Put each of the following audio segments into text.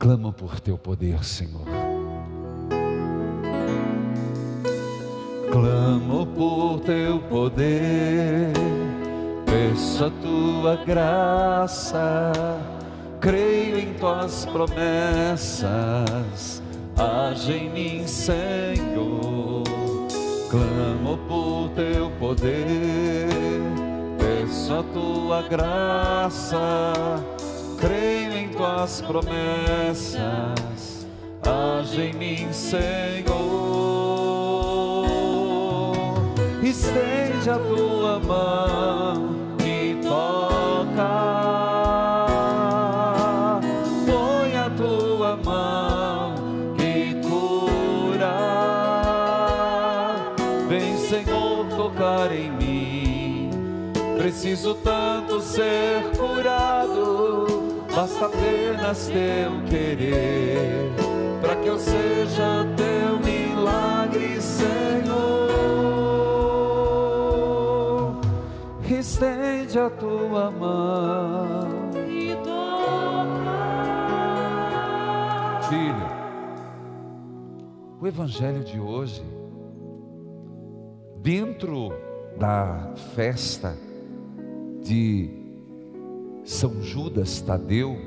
Clamo por teu poder, Senhor. Clamo por teu poder, peço a tua graça, creio em tuas promessas, age em mim, Senhor. Clamo por teu poder, peço a tua graça, creio em tuas promessas, age em mim, Senhor. Estende a tua mão e toca, põe a tua mão e cura. Vem, Senhor, tocar em mim, preciso tanto ser curado, basta apenas teu querer, para que eu seja teu milagre, Senhor. Estende a tua mão e toca. Filho, o evangelho de hoje, dentro da festa de São Judas Tadeu,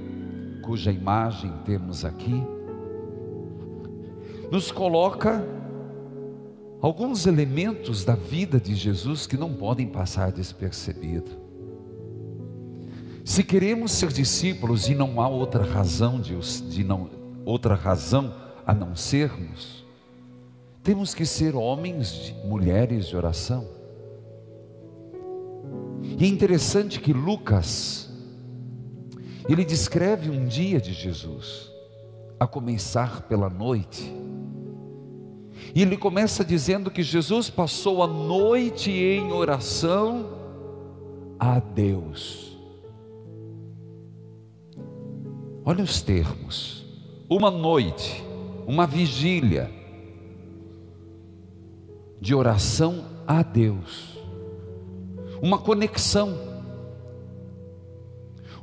cuja imagem temos aqui, nos coloca alguns elementos da vida de Jesus que não podem passar despercebido. Se queremos ser discípulos e não há outra razão a não sermos, temos que ser homens, mulheres de oração. E é interessante que Lucas, ele descreve um dia de Jesus, a começar pela noite. E ele começa dizendo que Jesus passou a noite em oração a Deus. Olha os termos: uma noite, uma vigília de oração a Deus, uma conexão,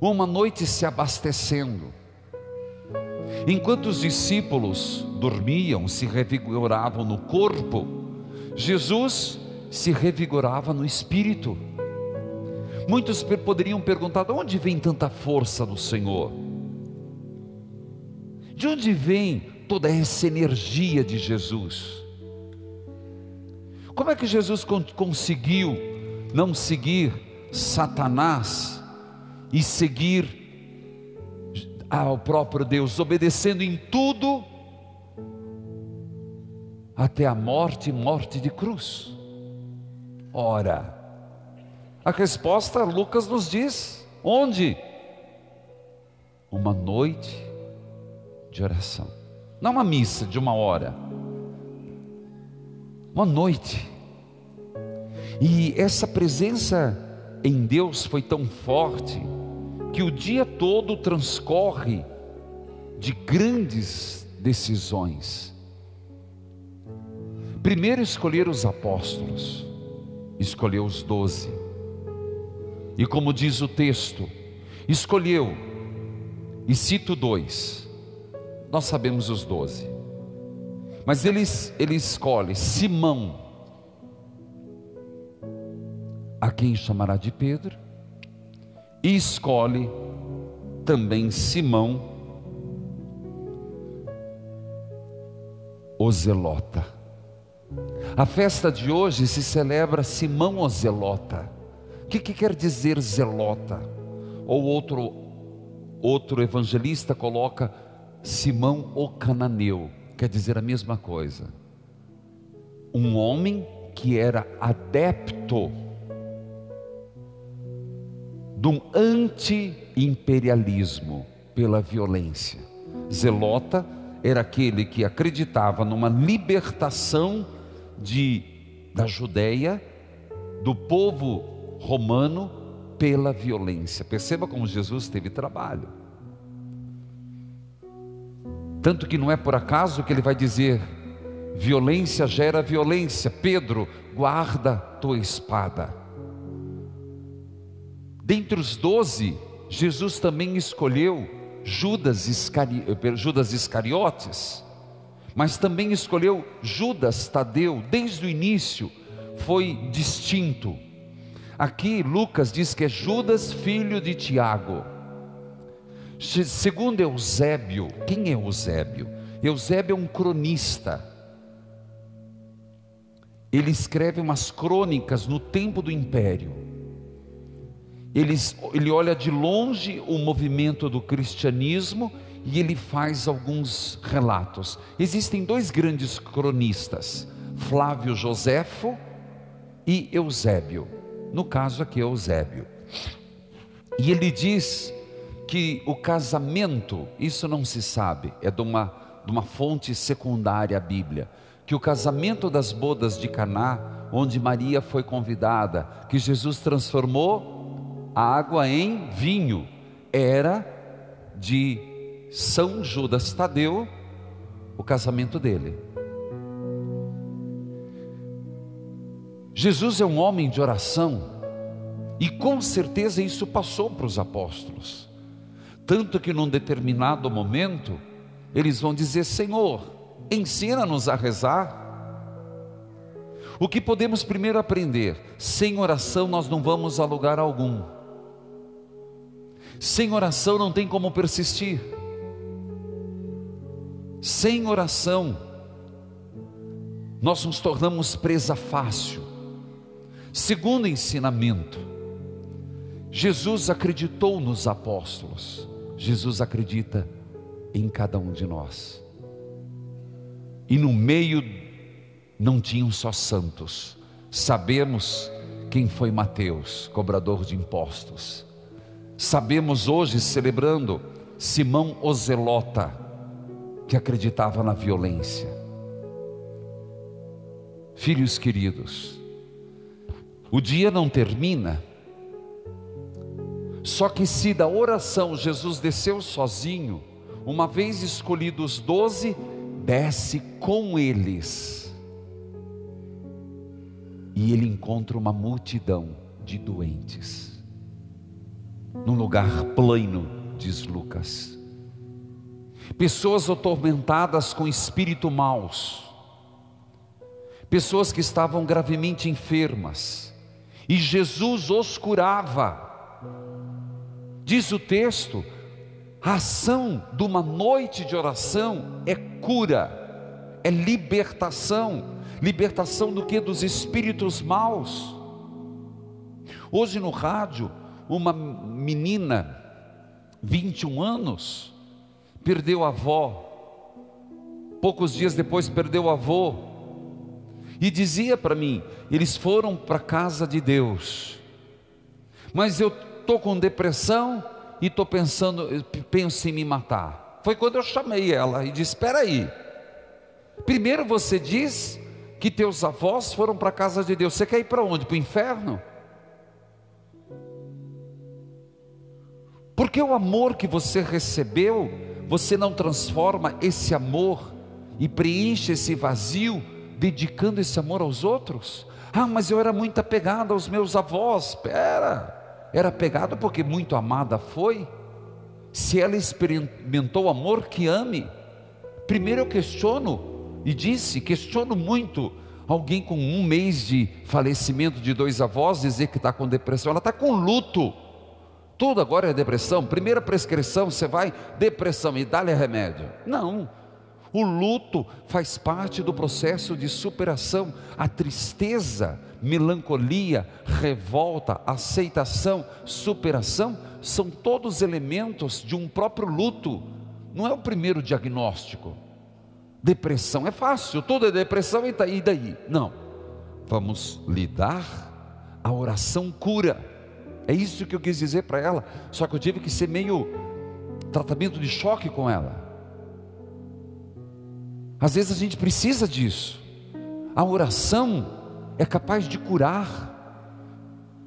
uma noite se abastecendo. Enquanto os discípulos dormiam, se revigoravam no corpo, Jesus se revigorava no espírito. Muitos poderiam perguntar: de onde vem tanta força no Senhor? De onde vem toda essa energia de Jesus? Como é que Jesus conseguiu não seguir Satanás e seguir ao próprio Deus, obedecendo em tudo até a morte de cruz? Ora, a resposta Lucas nos diz: onde? Uma noite de oração, não uma missa de uma hora, uma noite. E essa presença em Deus foi tão forte que o dia todo transcorre de grandes decisões. Primeiro escolher os apóstolos, escolheu os 12, e como diz o texto, escolheu, e cito 2, nós sabemos os 12, mas ele escolhe Simão, a quem chamará de Pedro, e escolhe também Simão, o Zelota. A festa de hoje se celebra Simão o Zelota. O que quer dizer Zelota? Ou outro evangelista coloca Simão o Cananeu, quer dizer a mesma coisa. Um homem que era adepto de um anti-imperialismo pela violência. Zelota era aquele que acreditava numa libertação da Judeia, do povo romano, pela violência. Perceba como Jesus teve trabalho. Tanto que não é por acaso que ele vai dizer: violência gera violência. Pedro, guarda tua espada. Dentre os 12, Jesus também escolheu Judas Iscariotes, mas também escolheu Judas Tadeu. Desde o início foi distinto. Aqui Lucas diz que é Judas, filho de Tiago. Segundo Eusébio, quem é Eusébio? Eusébio é um cronista. Ele escreve umas crônicas no tempo do Império. Ele olha de longe o movimento do cristianismo e ele faz alguns relatos. Existem dois grandes cronistas, Flávio Joséfo e Eusébio. No caso aqui é Eusébio. E ele diz que o casamento, isso não se sabe, é de uma fonte secundária à Bíblia, que o casamento das bodas de Caná, onde Maria foi convidada, que Jesus transformou a água em vinho, era de São Judas Tadeu, o casamento dele. Jesus é um homem de oração, e com certeza isso passou para os apóstolos, tanto que num determinado momento, eles vão dizer: Senhor, ensina-nos a rezar. O que podemos primeiro aprender? Sem oração nós não vamos a lugar algum. Sem oração não tem como persistir. Sem oração nós nos tornamos presa fácil. Segundo ensinamento, Jesus acreditou nos apóstolos. Jesus acredita em cada um de nós. E no meio não tinham só santos. Sabemos quem foi Mateus, cobrador de impostos. Sabemos hoje, celebrando, Simão o Zelota, que acreditava na violência. Filhos queridos, o dia não termina. Só que se da oração Jesus desceu sozinho, uma vez escolhidos 12, desce com eles, e ele encontra uma multidão de doentes, num lugar plano, diz Lucas, pessoas atormentadas com espírito maus, pessoas que estavam gravemente enfermas, e Jesus os curava. Diz o texto, a ação de uma noite de oração é cura, é libertação. Libertação do que? Dos espíritos maus. Hoje no rádio, uma menina, 21 anos, perdeu a avó, poucos dias depois perdeu o avô, e dizia para mim: eles foram para a casa de Deus, mas eu estou com depressão e penso em me matar. Foi quando eu chamei ela e disse: espera aí, primeiro você diz que teus avós foram para a casa de Deus, você quer ir para onde? Para o inferno? Porque o amor que você recebeu, você não transforma esse amor e preenche esse vazio, dedicando esse amor aos outros? Ah, mas eu era muito apegado aos meus avós. Espera, era apegado porque muito amada foi? Se ela experimentou amor, que ame. Primeiro eu questiono, e questiono muito, alguém com 1 mês de falecimento de 2 avós, dizer que está com depressão. Ela está com luto, tudo agora é depressão. Primeira prescrição, você vai, depressão, e dá-lhe remédio. Não, o luto faz parte do processo de superação. A tristeza, melancolia, revolta, aceitação, superação, são todos elementos de um próprio luto. Não é o primeiro diagnóstico. Depressão é fácil, tudo é depressão, e daí? Não, vamos lidar. A oração cura. É isso que eu quis dizer para ela. Só que eu tive que ser meio tratamento de choque com ela. Às vezes a gente precisa disso. A oração é capaz de curar.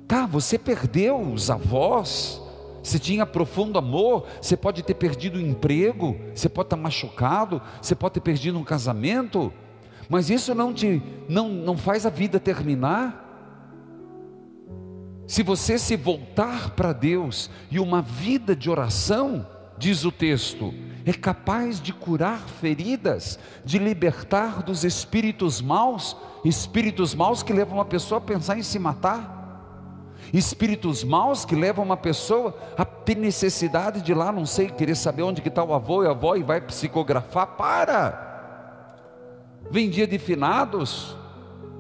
Tá, você perdeu os avós, você tinha profundo amor, você pode ter perdido o emprego, você pode estar machucado, você pode ter perdido um casamento, mas isso não faz a vida terminar. Se você se voltar para Deus e uma vida de oração, diz o texto, é capaz de curar feridas, de libertar dos espíritos maus que levam uma pessoa a pensar em se matar, espíritos maus que levam uma pessoa a ter necessidade de ir lá, não sei, querer saber onde que está o avô e a avó, e vai psicografar. Vem dia de finados,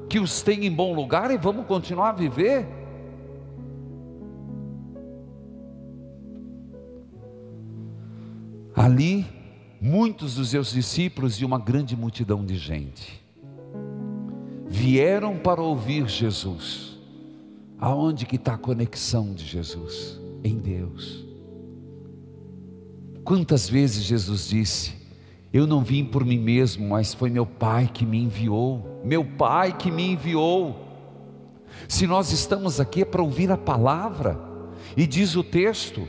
que os tem em bom lugar, e vamos continuar a viver. Ali, muitos dos seus discípulos e uma grande multidão de gente vieram para ouvir Jesus. Aonde que está a conexão de Jesus? Em Deus. Quantas vezes Jesus disse, eu não vim por mim mesmo, mas foi meu Pai que me enviou, meu Pai que me enviou. Se nós estamos aqui é para ouvir a palavra, e diz o texto,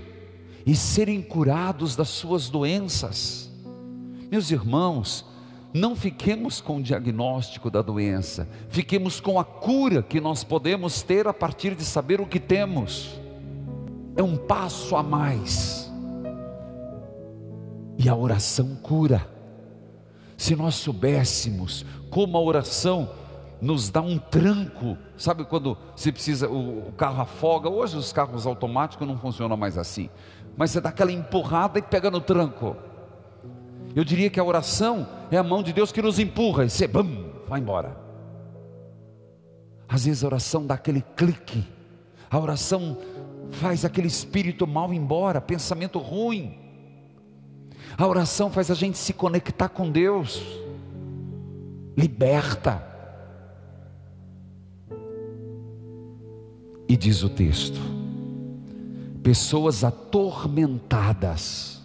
e serem curados das suas doenças. Meus irmãos, não fiquemos com o diagnóstico da doença, fiquemos com a cura que nós podemos ter a partir de saber o que temos. É um passo a mais, e a oração cura. Se nós soubéssemos como a oração nos dá um tranco, sabe quando você precisa, o carro afoga, hoje os carros automáticos não funcionam mais assim, mas você dá aquela empurrada e pega no tranco. Eu diria que a oração é a mão de Deus que nos empurra, e você, vai embora. Às vezes a oração dá aquele clique, a oração faz aquele espírito mal embora, pensamento ruim. A oração faz a gente se conectar com Deus, liberta. E diz o texto, pessoas atormentadas,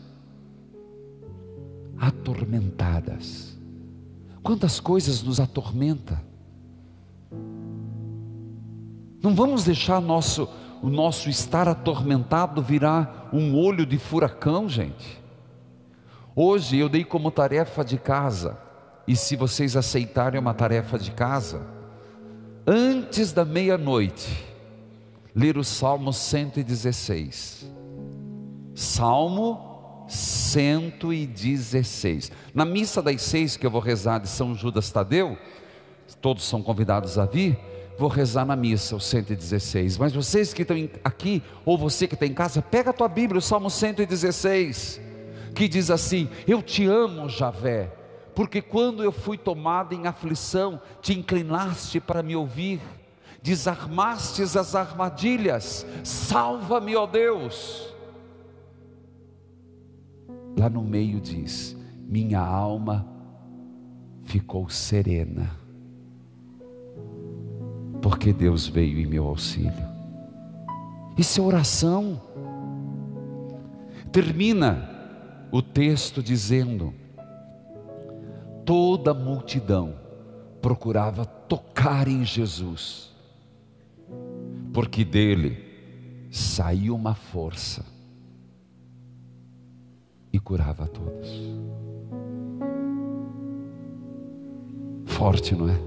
quantas coisas nos atormenta. Não vamos deixar o nosso estar atormentado virar um olho de furacão, gente. Hoje eu dei como tarefa de casa, e se vocês aceitarem uma tarefa de casa, antes da meia-noite, ler o Salmo 116. Salmo 116. Na missa das 6 que eu vou rezar de São Judas Tadeu, todos são convidados a vir, vou rezar na missa o 116. Mas vocês que estão aqui, ou você que está em casa, pega a tua Bíblia, o Salmo 116, que diz assim, eu te amo, Javé, porque quando eu fui tomado em aflição, te inclinaste para me ouvir, desarmastes as armadilhas, salva-me, ó Deus. Lá no meio diz, minha alma ficou serena, porque Deus veio em meu auxílio. Isso é oração. Termina o texto dizendo, toda a multidão procurava tocar em Jesus, porque dele saiu uma força e curava a todos. Forte, não é?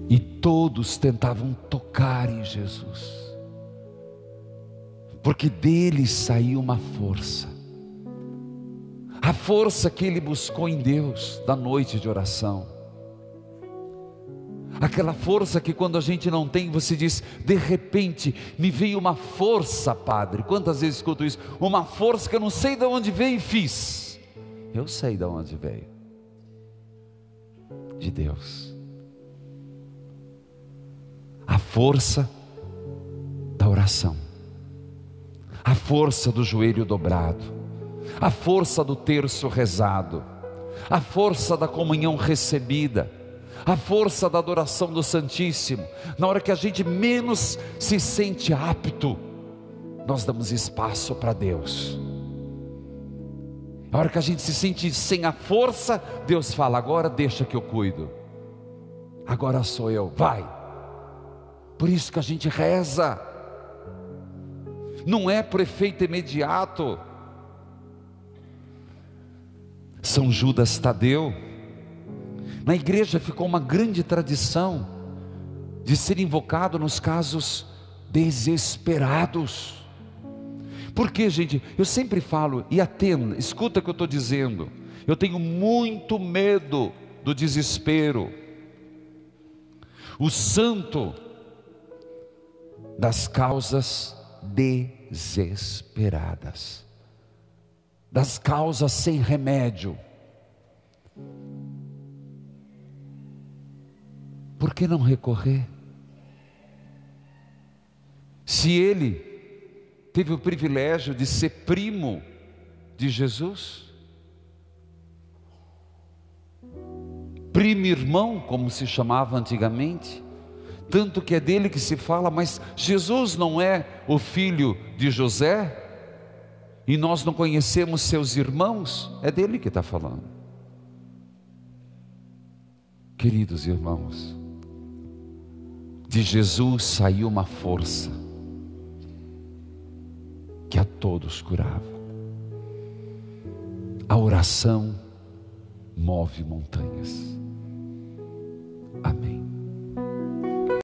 E todos tentavam tocar em Jesus, porque dele saiu uma força, a força que ele buscou em Deus, da noite de oração, aquela força que quando a gente não tem, você diz, de repente me veio uma força, padre. Quantas vezes escuto isso? Uma força que eu não sei de onde veio e fiz. Eu sei de onde veio, de Deus. A força da oração, a força do joelho dobrado, a força do terço rezado, a força da comunhão recebida, a força da adoração do Santíssimo. Na hora que a gente menos se sente apto, nós damos espaço para Deus. Na hora que a gente se sente sem a força, Deus fala, agora deixa que eu cuido, agora sou eu, vai. Por isso que a gente reza, não é por efeito imediato. São Judas Tadeu, na igreja ficou uma grande tradição de ser invocado nos casos desesperados, Porque, gente, eu sempre falo, e atenda, escuta o que eu estou dizendo. Eu tenho muito medo do desespero. O santo das causas desesperadas, das causas sem remédio. Por que não recorrer? Se ele teve o privilégio de ser primo de Jesus, primo irmão, como se chamava antigamente, tanto que é dele que se fala, mas Jesus não é o filho de José, e nós não conhecemos seus irmãos, é dele que está falando. Queridos irmãos, de Jesus saiu uma força que a todos curava. A oração move montanhas.